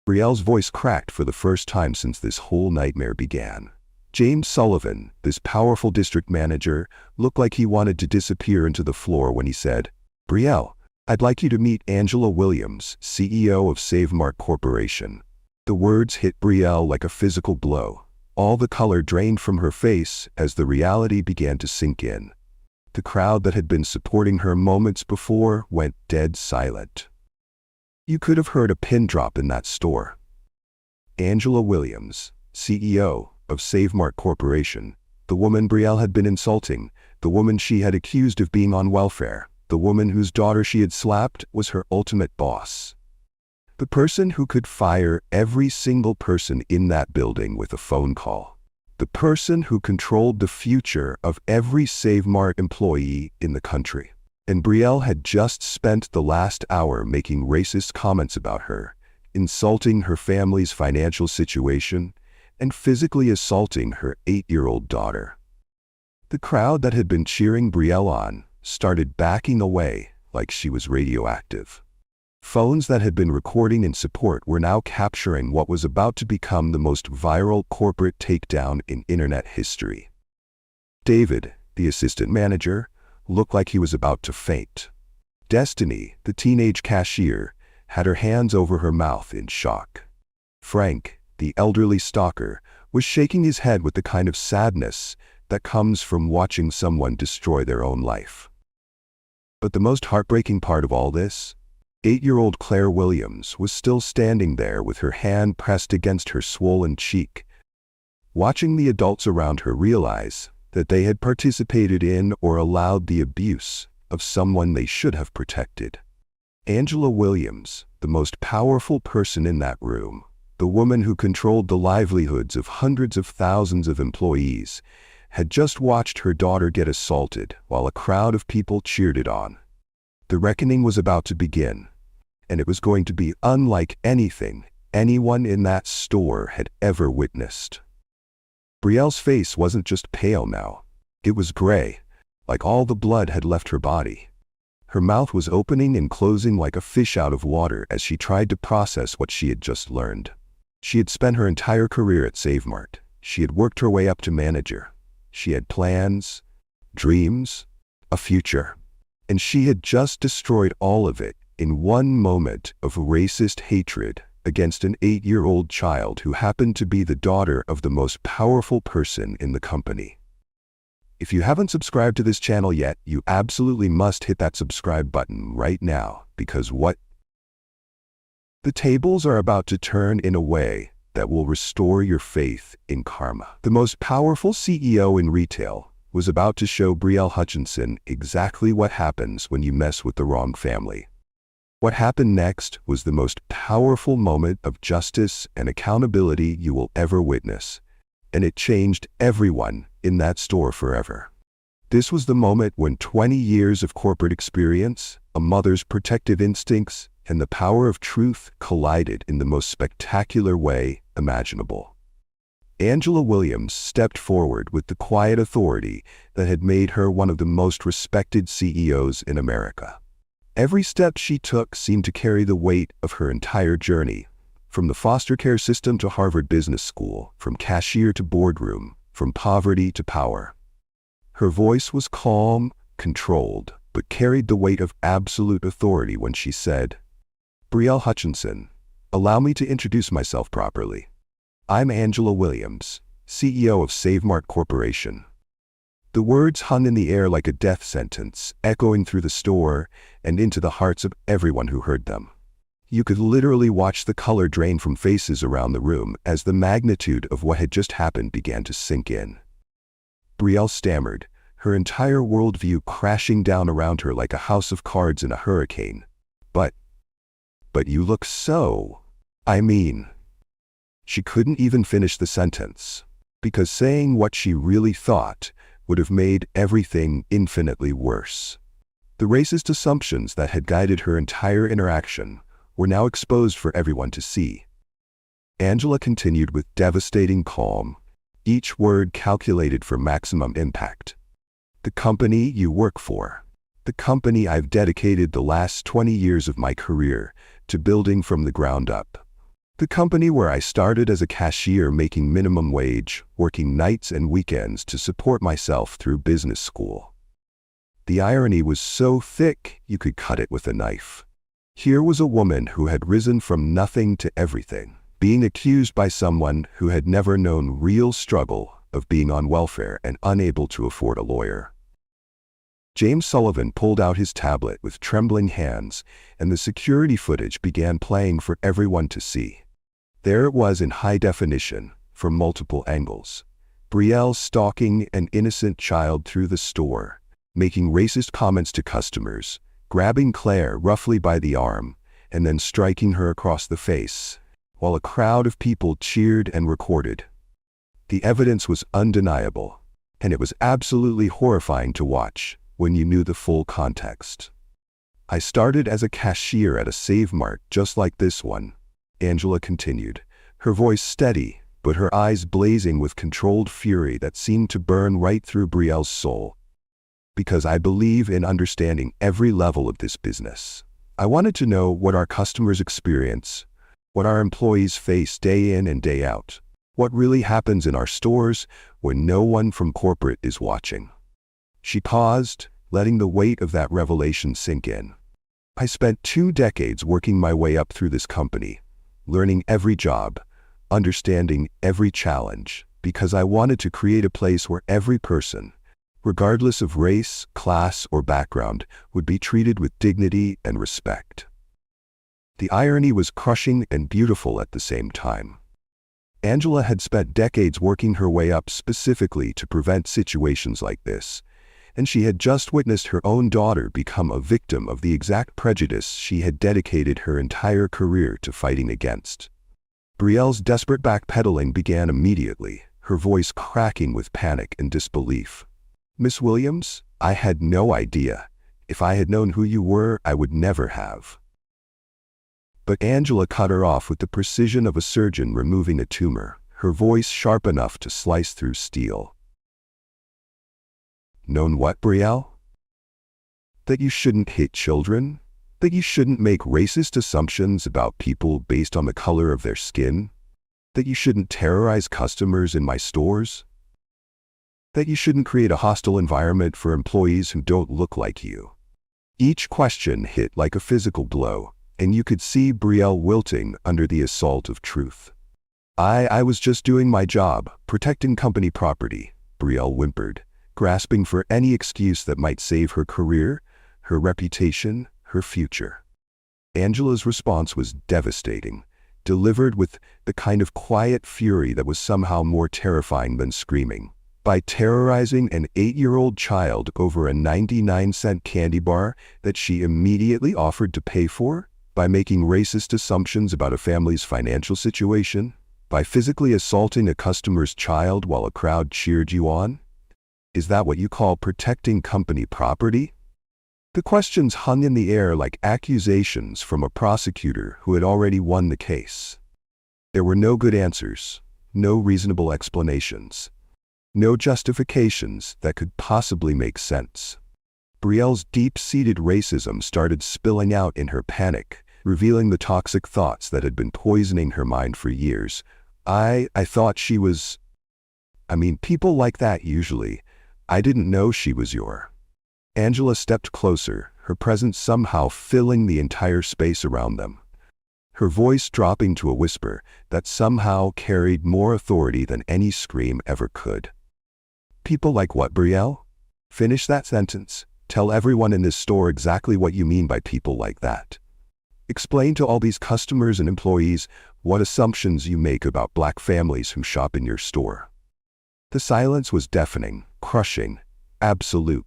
Brielle's voice cracked for the first time since this whole nightmare began. James Sullivan, this powerful district manager, looked like he wanted to disappear into the floor when he said, "Brielle, I'd like you to meet Angela Williams, CEO of Save Mart Corporation." The words hit Brielle like a physical blow. All the color drained from her face as the reality began to sink in. The crowd that had been supporting her moments before went dead silent. You could have heard a pin drop in that store. Angela Williams, CEO of Save Mart Corporation, the woman Brielle had been insulting, the woman she had accused of being on welfare, the woman whose daughter she had slapped, was her ultimate boss. The person who could fire every single person in that building with a phone call. The person who controlled the future of every Save Mart employee in the country. And Brielle had just spent the last hour making racist comments about her, insulting her family's financial situation, and physically assaulting her 8-year-old daughter. The crowd that had been cheering Brielle on started backing away like she was radioactive. Phones that had been recording in support were now capturing what was about to become the most viral corporate takedown in internet history. David, the assistant manager, looked like he was about to faint. Destiny, the teenage cashier, had her hands over her mouth in shock. Frank, the elderly stalker, was shaking his head with the kind of sadness that comes from watching someone destroy their own life. But the most heartbreaking part of all this? 8-year-old Claire Williams was still standing there with her hand pressed against her swollen cheek, watching the adults around her realize that they had participated in or allowed the abuse of someone they should have protected. Angela Williams, the most powerful person in that room, the woman who controlled the livelihoods of hundreds of thousands of employees, had just watched her daughter get assaulted while a crowd of people cheered it on. The reckoning was about to begin, and it was going to be unlike anything anyone in that store had ever witnessed. Brielle's face wasn't just pale now. It was gray, like all the blood had left her body. Her mouth was opening and closing like a fish out of water as she tried to process what she had just learned. She had spent her entire career at Save Mart. She had worked her way up to manager. She had plans, dreams, a future. And she had just destroyed all of it in one moment of racist hatred against an 8-year-old child who happened to be the daughter of the most powerful person in the company. If you haven't subscribed to this channel yet, you absolutely must hit that subscribe button right now, because the tables are about to turn in a way that will restore your faith in karma. The most powerful CEO in retail was about to show Brielle Hutchinson exactly what happens when you mess with the wrong family. What happened next was the most powerful moment of justice and accountability you will ever witness, and it changed everyone in that store forever. This was the moment when 20 years of corporate experience, a mother's protective instincts, and the power of truth collided in the most spectacular way imaginable. Angela Williams stepped forward with the quiet authority that had made her one of the most respected CEOs in America. Every step she took seemed to carry the weight of her entire journey, from the foster care system to Harvard Business School, from cashier to boardroom, from poverty to power. Her voice was calm, controlled, but carried the weight of absolute authority when she said, "Brielle Hutchinson, allow me to introduce myself properly. I'm Angela Williams, CEO of Save Mart Corporation." The words hung in the air like a death sentence, echoing through the store and into the hearts of everyone who heard them. You could literally watch the color drain from faces around the room as the magnitude of what had just happened began to sink in. Brielle stammered, her entire worldview crashing down around her like a house of cards in a hurricane. But you look so… I mean… She couldn't even finish the sentence, because saying what she really thought would have made everything infinitely worse. The racist assumptions that had guided her entire interaction were now exposed for everyone to see. Angela continued with devastating calm, each word calculated for maximum impact. The company you work for. The company I've dedicated the last 20 years of my career to building from the ground up. The company where I started as a cashier making minimum wage, working nights and weekends to support myself through business school. The irony was so thick you could cut it with a knife. Here was a woman who had risen from nothing to everything, being accused by someone who had never known real struggle of being on welfare and unable to afford a lawyer. James Sullivan pulled out his tablet with trembling hands, and the security footage began playing for everyone to see. There it was in high definition, from multiple angles. Brielle stalking an innocent child through the store, making racist comments to customers, grabbing Claire roughly by the arm, and then striking her across the face, while a crowd of people cheered and recorded. The evidence was undeniable, and it was absolutely horrifying to watch when you knew the full context. I started as a cashier at a Save Mart just like this one, Angela continued, her voice steady, but her eyes blazing with controlled fury that seemed to burn right through Brielle's soul. Because I believe in understanding every level of this business. I wanted to know what our customers experience, what our employees face day in and day out, what really happens in our stores when no one from corporate is watching. She paused, letting the weight of that revelation sink in. I spent 2 decades working my way up through this company, learning every job, understanding every challenge, because I wanted to create a place where every person, regardless of race, class, or background, would be treated with dignity and respect. The irony was crushing and beautiful at the same time. Angela had spent decades working her way up specifically to prevent situations like this, and she had just witnessed her own daughter become a victim of the exact prejudice she had dedicated her entire career to fighting against. Brielle's desperate backpedaling began immediately, her voice cracking with panic and disbelief. "Miss Williams, I had no idea. If I had known who you were, I would never have." But Angela cut her off with the precision of a surgeon removing a tumor, her voice sharp enough to slice through steel. "Known what, Brielle? That you shouldn't hit children? That you shouldn't make racist assumptions about people based on the color of their skin? That you shouldn't terrorize customers in my stores? That you shouldn't create a hostile environment for employees who don't look like you?" Each question hit like a physical blow, and you could see Brielle wilting under the assault of truth. I was just doing my job, protecting company property," Brielle whimpered, grasping for any excuse that might save her career, her reputation, her future. Angela's response was devastating, delivered with the kind of quiet fury that was somehow more terrifying than screaming. By terrorizing an 8-year-old child over a 99-cent candy bar that she immediately offered to pay for? By making racist assumptions about a family's financial situation? By physically assaulting a customer's child while a crowd cheered you on? Is that what you call protecting company property? The questions hung in the air like accusations from a prosecutor who had already won the case. There were no good answers, no reasonable explanations, no justifications that could possibly make sense. Brielle's deep-seated racism started spilling out in her panic, revealing the toxic thoughts that had been poisoning her mind for years. I thought she was… people like that usually. I didn't know she was your… Angela stepped closer, her presence somehow filling the entire space around them, her voice dropping to a whisper that somehow carried more authority than any scream ever could. "People like what, Brielle? Finish that sentence. Tell everyone in this store exactly what you mean by people like that. Explain to all these customers and employees what assumptions you make about black families who shop in your store." The silence was deafening, crushing, absolute.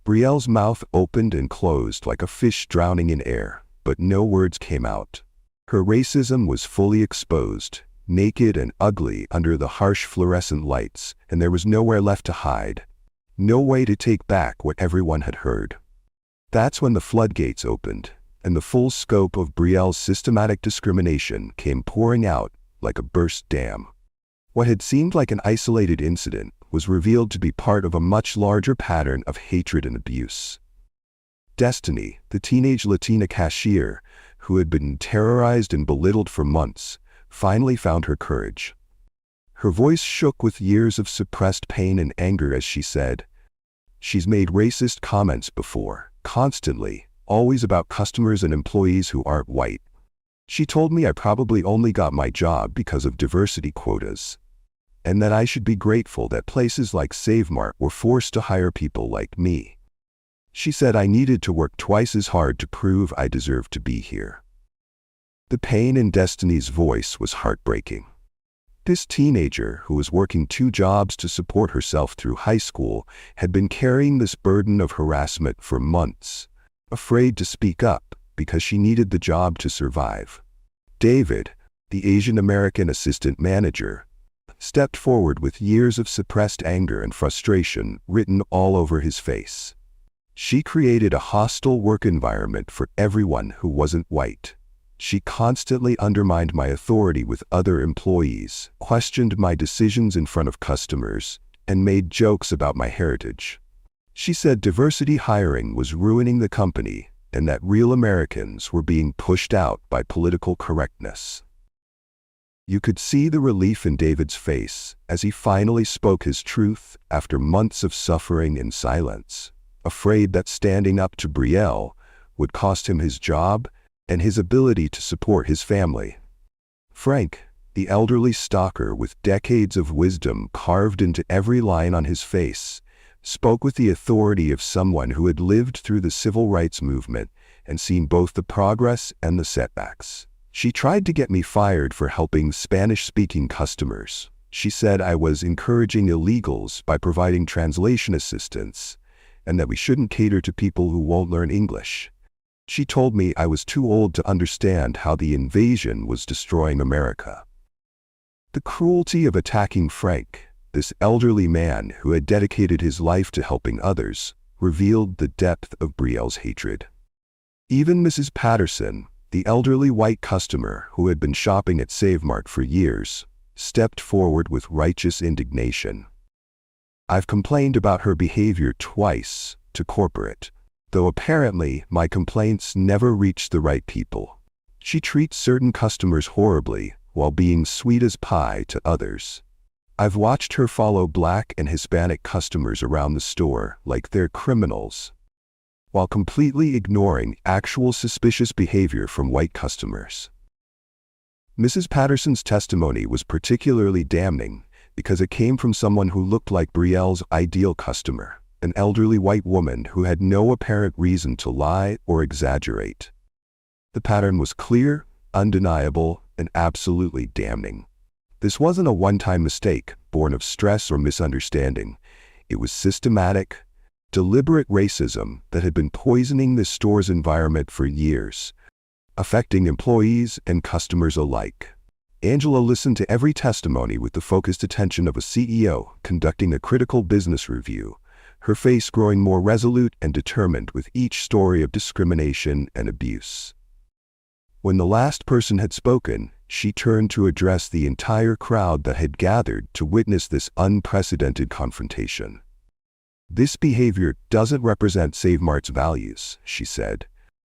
Brielle's mouth opened and closed like a fish drowning in air, but no words came out. Her racism was fully exposed, naked and ugly under the harsh fluorescent lights, and there was nowhere left to hide. No way to take back what everyone had heard. That's when the floodgates opened, and the full scope of Brielle's systematic discrimination came pouring out like a burst dam. What had seemed like an isolated incident was revealed to be part of a much larger pattern of hatred and abuse. Destiny, the teenage Latina cashier, who had been terrorized and belittled for months, finally found her courage. Her voice shook with years of suppressed pain and anger as she said, "She's made racist comments before, constantly, always about customers and employees who aren't white. She told me I probably only got my job because of diversity quotas, and that I should be grateful that places like Save Mart were forced to hire people like me. She said I needed to work twice as hard to prove I deserved to be here." The pain in Destiny's voice was heartbreaking. This teenager, who was working 2 jobs to support herself through high school, had been carrying this burden of harassment for months, afraid to speak up because she needed the job to survive. David, the Asian American assistant manager, stepped forward with years of suppressed anger and frustration written all over his face. She created a hostile work environment for everyone who wasn't white. She constantly undermined my authority with other employees, questioned my decisions in front of customers, and made jokes about my heritage. She said diversity hiring was ruining the company and that real Americans were being pushed out by political correctness. You could see the relief in David's face as he finally spoke his truth after months of suffering in silence, afraid that standing up to Brielle would cost him his job and his ability to support his family. Frank, the elderly stalker with decades of wisdom carved into every line on his face, spoke with the authority of someone who had lived through the civil rights movement and seen both the progress and the setbacks. "She tried to get me fired for helping Spanish-speaking customers. She said I was encouraging illegals by providing translation assistance, and that we shouldn't cater to people who won't learn English. She told me I was too old to understand how the invasion was destroying America." The cruelty of attacking Frank, this elderly man who had dedicated his life to helping others, revealed the depth of Brielle's hatred. Even Mrs. Patterson, the elderly white customer who had been shopping at Save Mart for years, stepped forward with righteous indignation. "I've complained about her behavior twice to corporate, though apparently my complaints never reach the right people. She treats certain customers horribly while being sweet as pie to others. I've watched her follow Black and Hispanic customers around the store like they're criminals, while completely ignoring actual suspicious behavior from white customers." Mrs. Patterson's testimony was particularly damning because it came from someone who looked like Brielle's ideal customer, an elderly white woman who had no apparent reason to lie or exaggerate. The pattern was clear, undeniable, and absolutely damning. This wasn't a one-time mistake born of stress or misunderstanding. It was systematic, deliberate racism that had been poisoning this store's environment for years, affecting employees and customers alike. Angela listened to every testimony with the focused attention of a CEO conducting a critical business review, her face growing more resolute and determined with each story of discrimination and abuse. When the last person had spoken, she turned to address the entire crowd that had gathered to witness this unprecedented confrontation. "This behavior doesn't represent Save Mart's values," she said,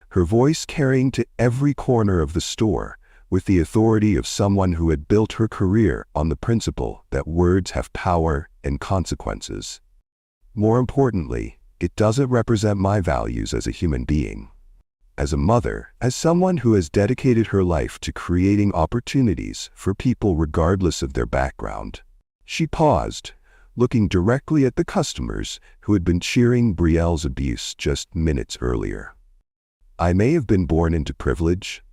her voice carrying to every corner of the store with the authority of someone who had built her career on the principle that words have power and consequences. "More importantly, it doesn't represent my values as a human being. As a mother, as someone who has dedicated her life to creating opportunities for people regardless of their background." She paused, looking directly at the customers who had been cheering Brielle's abuse just minutes earlier. "I may have been born into privilege,"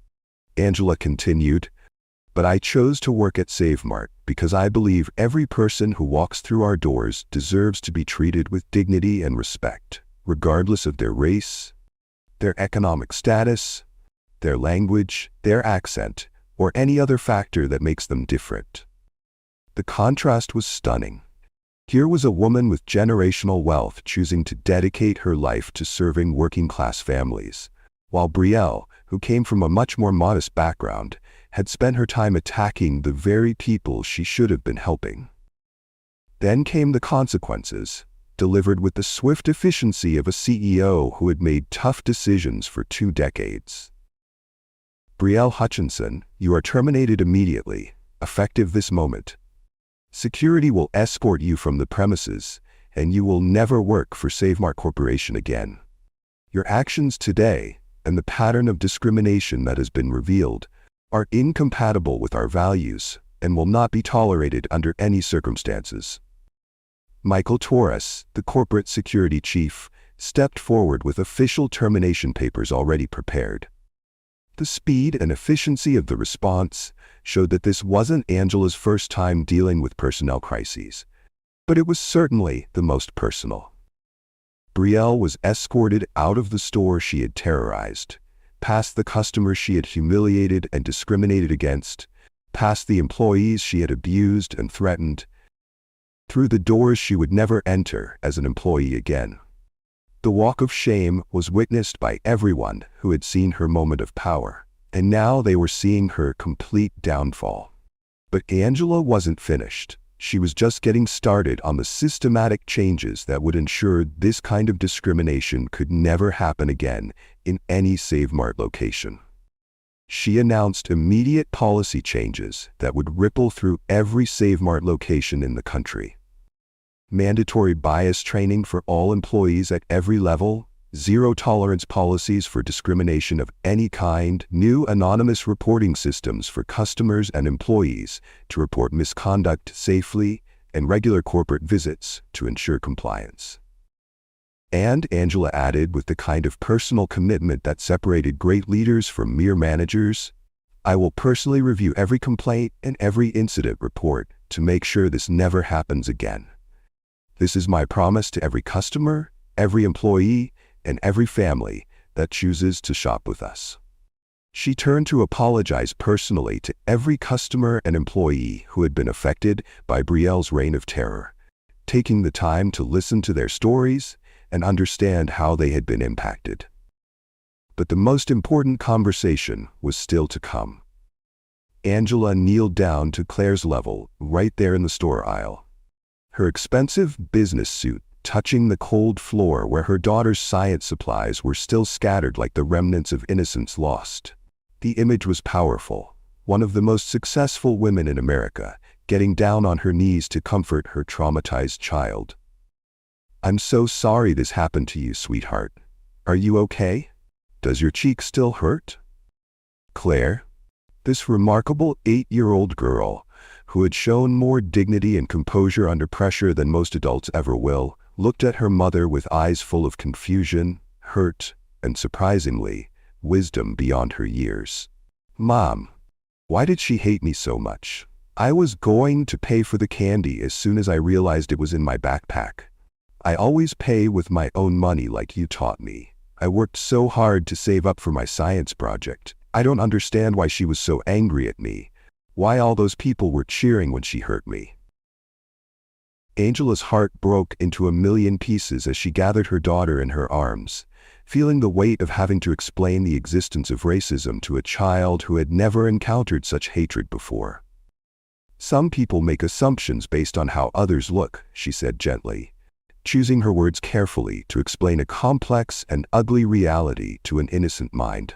Angela continued, But I chose to work at Save Mart because I believe every person who walks through our doors deserves to be treated with dignity and respect, regardless of their race, their economic status, their language, their accent, or any other factor that makes them different. The contrast was stunning. Here was a woman with generational wealth choosing to dedicate her life to serving working-class families, while Brielle, who came from a much more modest background, had spent her time attacking the very people she should have been helping. Then came the consequences, delivered with the swift efficiency of a CEO who had made tough decisions for 2 decades. Brielle Hutchinson, you are terminated immediately, effective this moment. Security will escort you from the premises, and you will never work for Save Mart Corporation again. Your actions today, and the pattern of discrimination that has been revealed, are incompatible with our values and will not be tolerated under any circumstances. Michael Torres, the corporate security chief, stepped forward with official termination papers already prepared. The speed and efficiency of the response showed that this wasn't Angela's first time dealing with personnel crises, but it was certainly the most personal. Brielle was escorted out of the store she had terrorized, past the customers she had humiliated and discriminated against, past the employees she had abused and threatened, through the doors she would never enter as an employee again. The walk of shame was witnessed by everyone who had seen her moment of power, and now they were seeing her complete downfall. But Angela wasn't finished. She was just getting started on the systematic changes that would ensure this kind of discrimination could never happen again in any Save Mart location. She announced immediate policy changes that would ripple through every Save Mart location in the country. Mandatory bias training for all employees at every level, zero-tolerance policies for discrimination of any kind, new anonymous reporting systems for customers and employees to report misconduct safely, and regular corporate visits to ensure compliance. And Angela added, with the kind of personal commitment that separated great leaders from mere managers, I will personally review every complaint and every incident report to make sure this never happens again. This is my promise to every customer, every employee, and every family that chooses to shop with us. She turned to apologize personally to every customer and employee who had been affected by Brielle's reign of terror, taking the time to listen to their stories and understand how they had been impacted. But the most important conversation was still to come. Angela kneeled down to Claire's level, right there in the store aisle. Her expensive business suit touching the cold floor where her daughter's science supplies were still scattered like the remnants of innocence lost. The image was powerful. One of the most successful women in America, getting down on her knees to comfort her traumatized child. I'm so sorry this happened to you, sweetheart. Are you okay? Does your cheek still hurt? Claire, this remarkable 8-year-old girl, who had shown more dignity and composure under pressure than most adults ever will, looked at her mother with eyes full of confusion, hurt, and surprisingly, wisdom beyond her years. Mom, why did she hate me so much? I was going to pay for the candy as soon as I realized it was in my backpack. I always pay with my own money like you taught me. I worked so hard to save up for my science project. I don't understand why she was so angry at me. Why all those people were cheering when she hurt me. Angela's heart broke into a million pieces as she gathered her daughter in her arms, feeling the weight of having to explain the existence of racism to a child who had never encountered such hatred before. Some people make assumptions based on how others look, she said gently, choosing her words carefully to explain a complex and ugly reality to an innocent mind.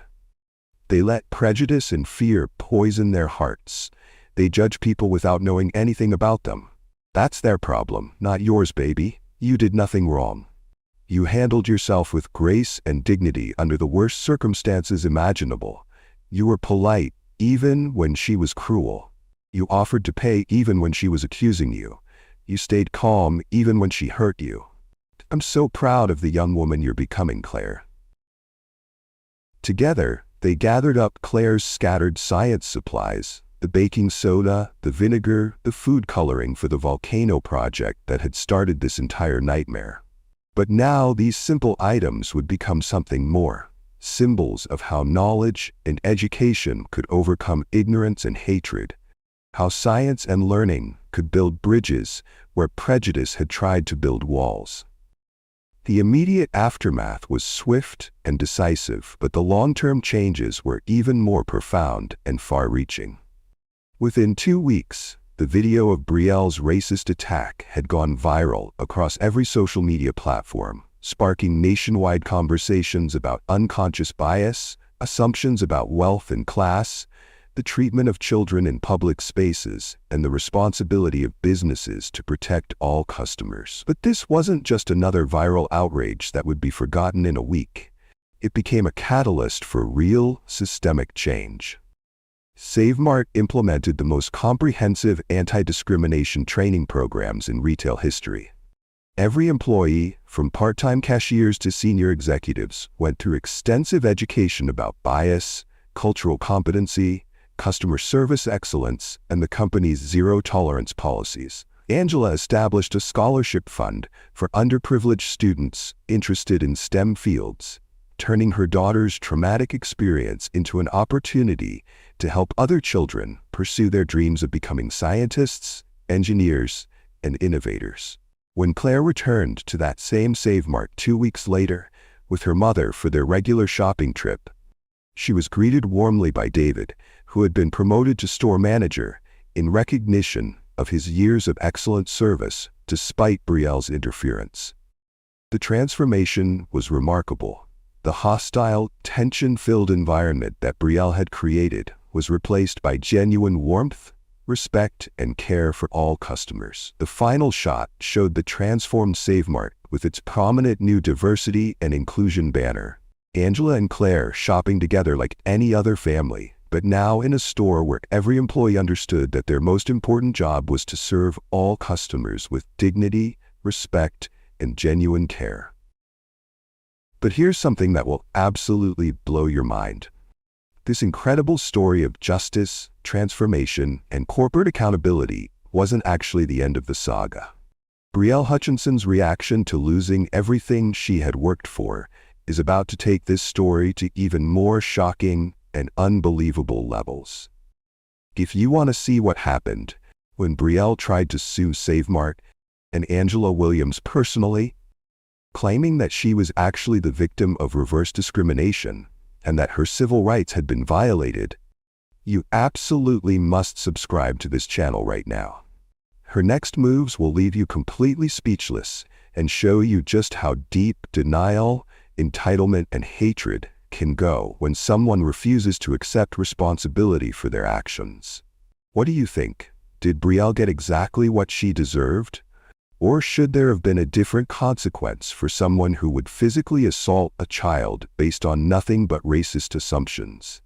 They let prejudice and fear poison their hearts. They judge people without knowing anything about them. That's their problem, not yours, baby. You did nothing wrong. You handled yourself with grace and dignity under the worst circumstances imaginable. You were polite, even when she was cruel. You offered to pay even when she was accusing you. You stayed calm even when she hurt you. I'm so proud of the young woman you're becoming, Claire. Together, they gathered up Claire's scattered science supplies, The baking soda, the vinegar, the food coloring for the volcano project that had started this entire nightmare. But now these simple items would become something more, symbols of how knowledge and education could overcome ignorance and hatred, how science and learning could build bridges where prejudice had tried to build walls. The immediate aftermath was swift and decisive, but the long-term changes were even more profound and far-reaching. Within 2 weeks, the video of Brielle's racist attack had gone viral across every social media platform, sparking nationwide conversations about unconscious bias, assumptions about wealth and class, the treatment of children in public spaces, and the responsibility of businesses to protect all customers. But this wasn't just another viral outrage that would be forgotten in a week. It became a catalyst for real, systemic change. Save Mart implemented the most comprehensive anti-discrimination training programs in retail history. Every employee, from part-time cashiers to senior executives, went through extensive education about bias, cultural competency, customer service excellence, and the company's zero-tolerance policies. Angela established a scholarship fund for underprivileged students interested in STEM fields, turning her daughter's traumatic experience into an opportunity to help other children pursue their dreams of becoming scientists, engineers, and innovators. When Claire returned to that same Save Mart 2 weeks later with her mother for their regular shopping trip, she was greeted warmly by David, who had been promoted to store manager in recognition of his years of excellent service despite Brielle's interference. The transformation was remarkable. The hostile, tension-filled environment that Brielle had created was replaced by genuine warmth, respect, and care for all customers. The final shot showed the transformed Save Mart with its prominent new diversity and inclusion banner. Angela and Claire shopping together like any other family, but now in a store where every employee understood that their most important job was to serve all customers with dignity, respect, and genuine care. But here's something that will absolutely blow your mind. This incredible story of justice, transformation, and corporate accountability wasn't actually the end of the saga. Brielle Hutchinson's reaction to losing everything she had worked for is about to take this story to even more shocking and unbelievable levels. If you want to see what happened when Brielle tried to sue Save Mart and Angela Williams personally, claiming that she was actually the victim of reverse discrimination and that her civil rights had been violated, you absolutely must subscribe to this channel right now. Her next moves will leave you completely speechless and show you just how deep denial, entitlement, and hatred can go when someone refuses to accept responsibility for their actions. What do you think? Did Brielle get exactly what she deserved? Or should there have been a different consequence for someone who would physically assault a child based on nothing but racist assumptions?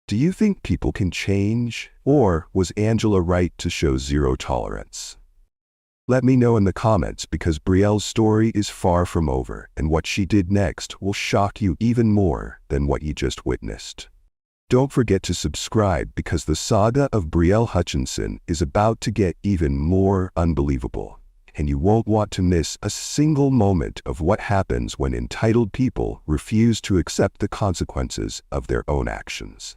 Do you think people can change? Or was Angela right to show zero tolerance? Let me know in the comments, because Brielle's story is far from over, and what she did next will shock you even more than what you just witnessed. Don't forget to subscribe, because the saga of Brielle Hutchinson is about to get even more unbelievable, and you won't want to miss a single moment of what happens when entitled people refuse to accept the consequences of their own actions.